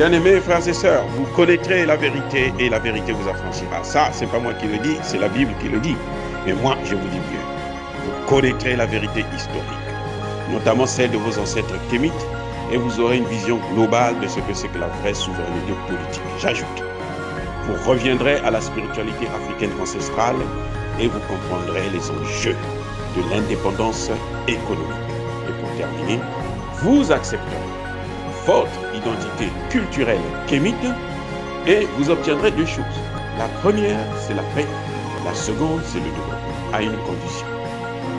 Bien-aimés frères et sœurs, vous connaîtrez la vérité et la vérité vous affranchira. Ça, c'est pas moi qui le dis, c'est la Bible qui le dit. Mais moi, je vous dis mieux. Vous connaîtrez la vérité historique, notamment celle de vos ancêtres kémites, et vous aurez une vision globale de ce que c'est que la vraie souveraineté politique. J'ajoute, vous reviendrez à la spiritualité africaine ancestrale et vous comprendrez les enjeux de l'indépendance économique. Et pour terminer, vous accepterez votre identité culturelle kémite et vous obtiendrez deux choses. La première, c'est la paix. La seconde, c'est le développement, à une condition.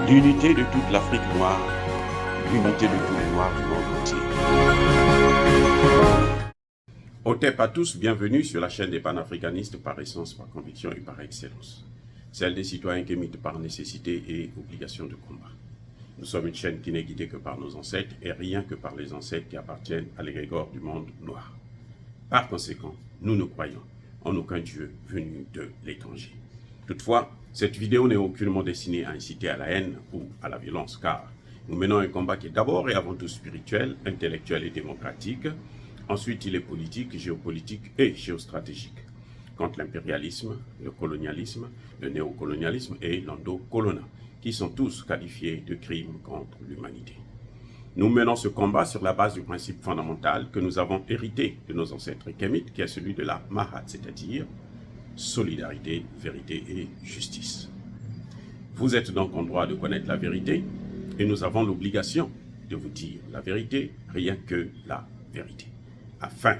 L'unité de toute l'Afrique noire, l'unité de tous les Noirs du monde entier. Otep à tous, bienvenue sur la chaîne des panafricanistes par essence, par conviction et par excellence. Celle des citoyens kémites par nécessité et obligation de combat. Nous sommes une chaîne qui n'est guidée que par nos ancêtres et rien que par les ancêtres qui appartiennent à l'égrégore du monde noir. Par conséquent, nous ne croyons en aucun Dieu venu de l'étranger. Toutefois, cette vidéo n'est aucunement destinée à inciter à la haine ou à la violence, car nous menons un combat qui est d'abord et avant tout spirituel, intellectuel et démocratique. Ensuite, il est politique, géopolitique et géostratégique, contre l'impérialisme, le colonialisme, le néocolonialisme et l'endocolonat, qui sont tous qualifiés de crimes contre l'humanité. Nous menons ce combat sur la base du principe fondamental que nous avons hérité de nos ancêtres kémites, qui est celui de la Mahat, c'est-à-dire solidarité, vérité et justice. Vous êtes donc en droit de connaître la vérité, et nous avons l'obligation de vous dire la vérité, rien que la vérité, afin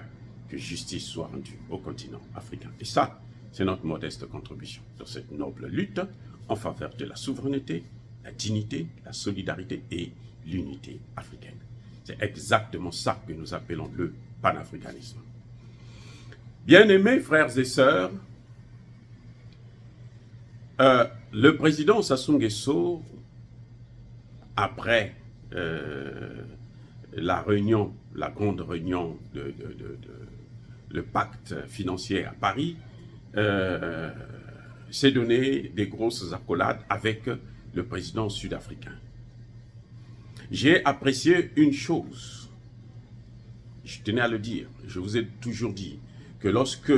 que justice soit rendue au continent africain. Et ça, c'est notre modeste contribution dans cette noble lutte en faveur de la souveraineté, la dignité, la solidarité et l'unité africaine. C'est exactement ça que nous appelons le panafricanisme. Bien-aimés frères et sœurs, le président Sassou Nguesso, après la réunion, la grande réunion le pacte financier à Paris, s'est donné des grosses accolades avec le président sud-africain. J'ai apprécié une chose, je tenais à le dire, je vous ai toujours dit que lorsque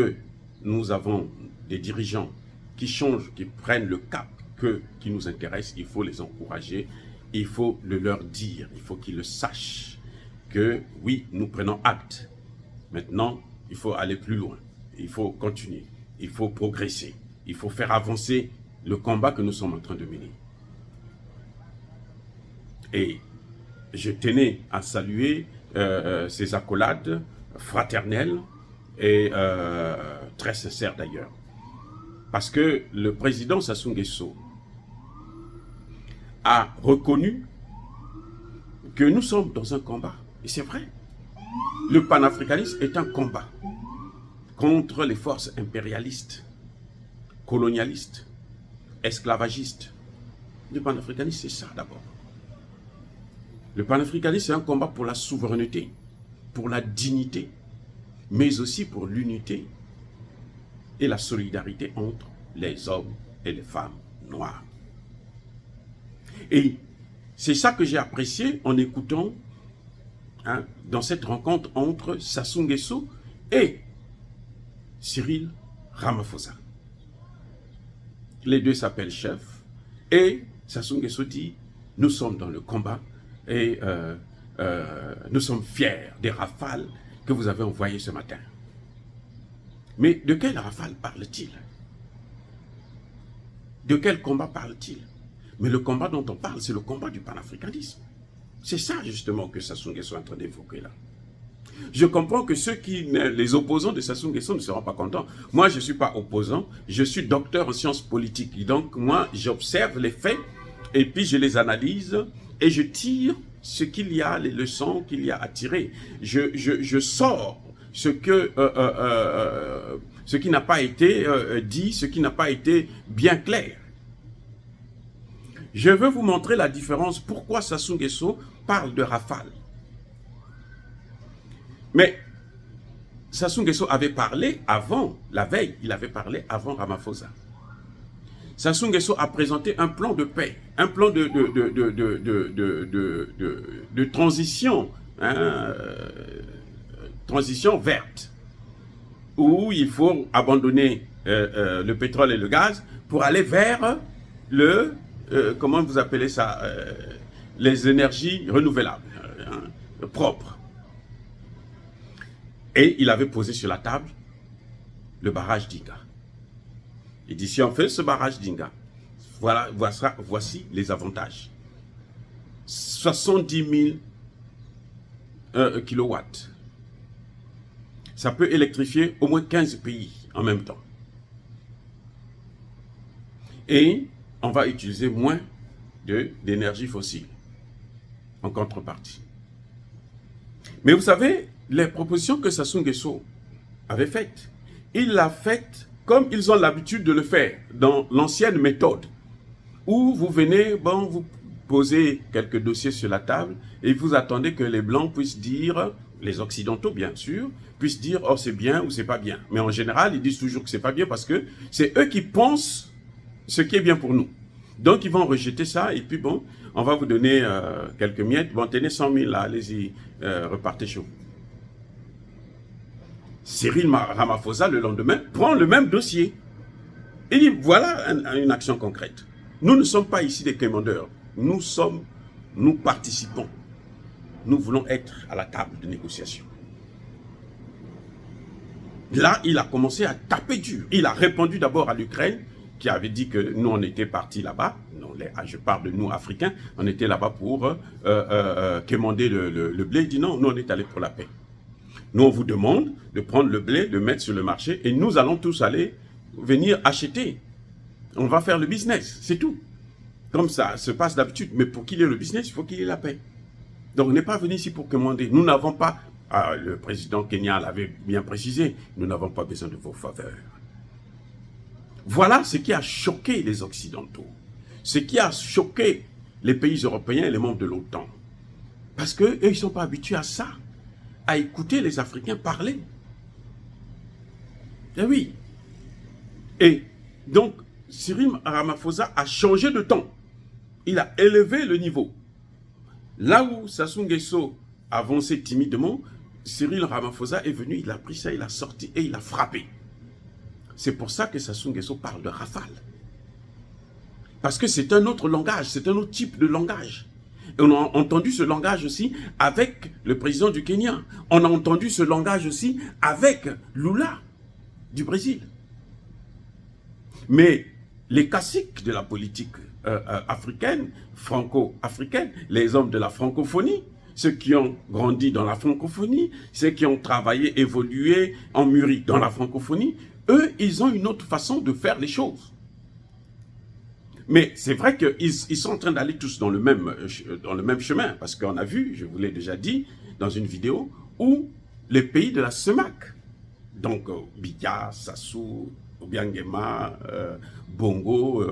nous avons des dirigeants qui changent, qui prennent le cap qui nous intéresse, il faut les encourager, il faut le leur dire, il faut qu'ils le sachent que oui, nous prenons acte. Maintenant, il faut aller plus loin, il faut continuer, il faut progresser, il faut faire avancer le combat que nous sommes en train de mener. Et je tenais à saluer ces accolades fraternelles et très sincères d'ailleurs. Parce que le président Sassou Nguesso a reconnu que nous sommes dans un combat. Et c'est vrai. Le panafricanisme est un combat contre les forces impérialistes, colonialistes, esclavagistes. Le panafricanisme, c'est ça d'abord. Le panafricanisme, c'est un combat pour la souveraineté, pour la dignité, mais aussi pour l'unité et la solidarité entre les hommes et les femmes noires. Et c'est ça que j'ai apprécié en écoutant dans cette rencontre entre Sassou Nguesso et Cyril Ramaphosa. Les deux s'appellent chef et Sassou Nguesso dit « Nous sommes dans le combat et nous sommes fiers des rafales que vous avez envoyées ce matin. » Mais de quelle rafale parle-t-il? De quel combat parle-t-il? Mais le combat dont on parle, c'est le combat du panafricanisme. C'est ça justement que Sassou Nguesso est en train d'évoquer là. Je comprends que les opposants de Sassou Nguesso ne seront pas contents. Moi, je ne suis pas opposant, je suis docteur en sciences politiques. Donc, moi, j'observe les faits et puis je les analyse et je tire ce qu'il y a, les leçons qu'il y a à tirer. Je sors ce qui n'a pas été dit, ce qui n'a pas été bien clair. Je veux vous montrer la différence, pourquoi Sassou Nguesso parle de rafale. Mais Sassou Nguesso avait parlé avant, la veille, il avait parlé avant Ramaphosa. Sassou Nguesso a présenté un plan de paix, un plan de transition transition verte, où il faut abandonner le pétrole et le gaz pour aller vers le, comment vous appelez ça, les énergies renouvelables, propres. Et il avait posé sur la table le barrage d'Inga. Il dit, si on fait ce barrage d'Inga, voilà, voici les avantages. 70 000 kilowatts. Ça peut électrifier au moins 15 pays en même temps. Et on va utiliser moins d'énergie fossile en contrepartie. Mais vous savez, les propositions que Sassou Nguesso avait faites, il l'a faites comme ils ont l'habitude de le faire dans l'ancienne méthode, où vous venez, bon, vous posez quelques dossiers sur la table et vous attendez que les Blancs puissent dire, les Occidentaux bien sûr, puissent dire « oh c'est bien » ou « c'est pas bien ». Mais en général, ils disent toujours que c'est pas bien parce que c'est eux qui pensent ce qui est bien pour nous. Donc ils vont rejeter ça et puis bon, on va vous donner quelques miettes. Bon, tenez 100 000 là, allez-y, repartez chez vous. Cyril Ramaphosa, le lendemain, prend le même dossier. Il dit, voilà une action concrète. Nous ne sommes pas ici des commandeurs. Nous participons. Nous voulons être à la table de négociation. Là, il a commencé à taper dur. Il a répondu d'abord à l'Ukraine, qui avait dit que nous, on était partis là-bas. Je parle de nous, Africains. On était là-bas pour quémander le blé. Il dit non, nous, on est allés pour la paix. Nous, on vous demande de prendre le blé, de le mettre sur le marché et nous allons tous aller venir acheter. On va faire le business, c'est tout. Comme ça se passe d'habitude. Mais pour qu'il y ait le business, il faut qu'il y ait la paix. Donc, on n'est pas venu ici pour commander. Nous n'avons pas, le président Kenya l'avait bien précisé, nous n'avons pas besoin de vos faveurs. Voilà ce qui a choqué les Occidentaux. Ce qui a choqué les pays européens et les membres de l'OTAN. Parce qu'eux, ils ne sont pas habitués à ça. À écouter les Africains parler. Eh oui. Et donc, Cyril Ramaphosa a changé de ton. Il a élevé le niveau. Là où Sassou Nguesso avançait timidement, Cyril Ramaphosa est venu, il a pris ça, il a sorti et il a frappé. C'est pour ça que Sassou Nguesso parle de rafale. Parce que c'est un autre langage, c'est un autre type de langage. Et on a entendu ce langage aussi avec le président du Kenya. On a entendu ce langage aussi avec Lula du Brésil. Mais les caciques de la politique africaine, franco-africaine, les hommes de la francophonie, ceux qui ont grandi dans la francophonie, ceux qui ont travaillé, évolué, emmûri dans la francophonie, eux, ils ont une autre façon de faire les choses. Mais c'est vrai qu'ils sont en train d'aller tous dans le même chemin, parce qu'on a vu, je vous l'ai déjà dit, dans une vidéo, où les pays de la CEMAC, donc Biya, Sassou, Obiangema, Bongo,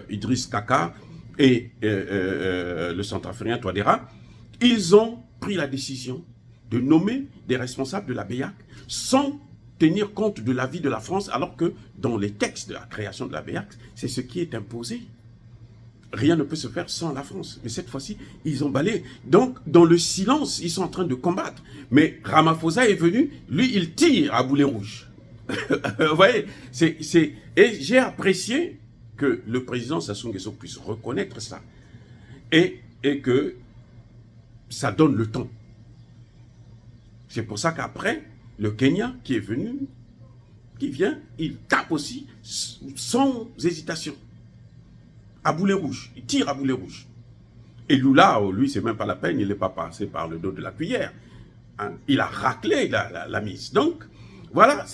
Idriss Kaka et le centrafricain Touadéra, ils ont pris la décision de nommer des responsables de la BEAC sans tenir compte de l'avis de la France, alors que dans les textes de la création de la BEAC, c'est ce qui est imposé. Rien ne peut se faire sans la France. Mais cette fois-ci, ils ont balayé. Donc, dans le silence, ils sont en train de combattre. Mais Ramaphosa est venu, lui, il tire à boulet rouge. Vous voyez, et j'ai apprécié que le président Sassou Nguesso puisse reconnaître ça. Et que ça donne le temps. C'est pour ça qu'après, le Kenya qui est venu, qui vient, il tape aussi sans hésitation. À boulet rouge. Il tire à boulet rouge. Et Lula, lui, c'est même pas la peine, il n'est pas passé par le dos de la cuillère. Hein? Il a raclé la mise. Donc, voilà,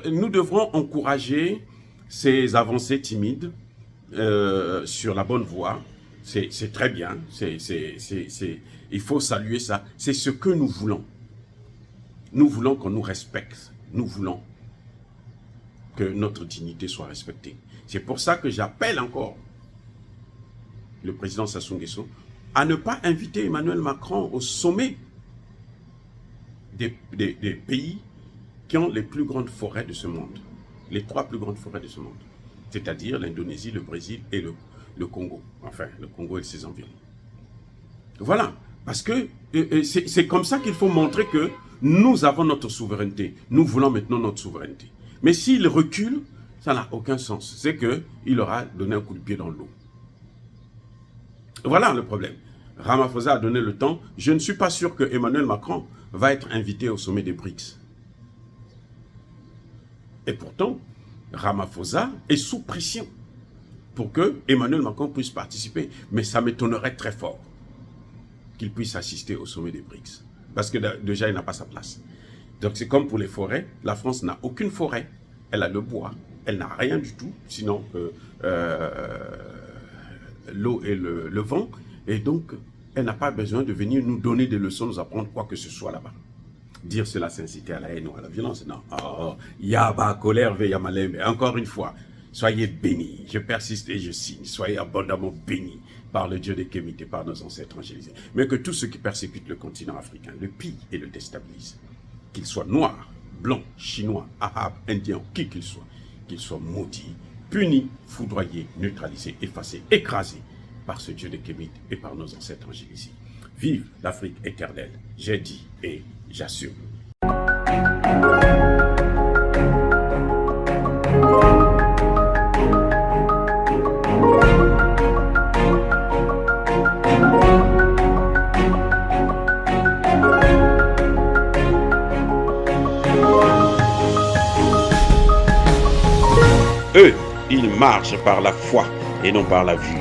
nous devrons encourager ces avancées timides sur la bonne voie. C'est très bien. Il faut saluer ça. C'est ce que nous voulons. Nous voulons qu'on nous respecte. Nous voulons que notre dignité soit respectée. C'est pour ça que j'appelle encore le président Sassou Nguesso à ne pas inviter Emmanuel Macron au sommet des pays qui ont les plus grandes forêts de ce monde. Les 3 plus grandes forêts de ce monde. C'est-à-dire l'Indonésie, le Brésil et le Congo. Enfin, le Congo et ses environs. Voilà. Parce que c'est comme ça qu'il faut montrer que nous avons notre souveraineté. Nous voulons maintenant notre souveraineté. Mais s'il recule, ça n'a aucun sens. C'est qu'il aura donné un coup de pied dans l'eau. Voilà le problème. Ramaphosa a donné le temps. Je ne suis pas sûr que Emmanuel Macron va être invité au sommet des BRICS. Et pourtant, Ramaphosa est sous pression pour que Emmanuel Macron puisse participer. Mais ça m'étonnerait très fort qu'il puisse assister au sommet des BRICS. Parce que déjà, il n'a pas sa place. Donc c'est comme pour les forêts. La France n'a aucune forêt. Elle a le bois. Elle n'a rien du tout, sinon l'eau et le vent. Et donc, elle n'a pas besoin de venir nous donner des leçons, nous apprendre quoi que ce soit là-bas. Dire cela, c'est inciter à la haine ou à la violence. Non. Yaba, colère, veyamalem. Encore une fois, soyez bénis. Je persiste et je signe. Soyez abondamment bénis par le Dieu des Kémites et par nos ancêtres angélisés. Mais que tous ceux qui persécutent le continent africain le pillent et le déstabilisent. Qu'ils soient noirs, blancs, chinois, arabes, indiens, qui qu'ils soient maudits, punis, foudroyés, neutralisés, effacés, écrasés par ce Dieu des Kémites et par nos ancêtres angélisés. Vive l'Afrique éternelle, j'ai dit et j'assume. Eux, ils marchent par la foi et non par la vue.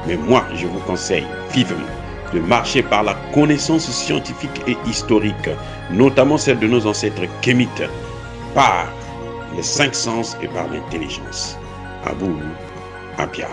Mais moi, je vous conseille vivement de marcher par la connaissance scientifique et historique, notamment celle de nos ancêtres kémites, par les 5 sens et par l'intelligence. Abou Abia.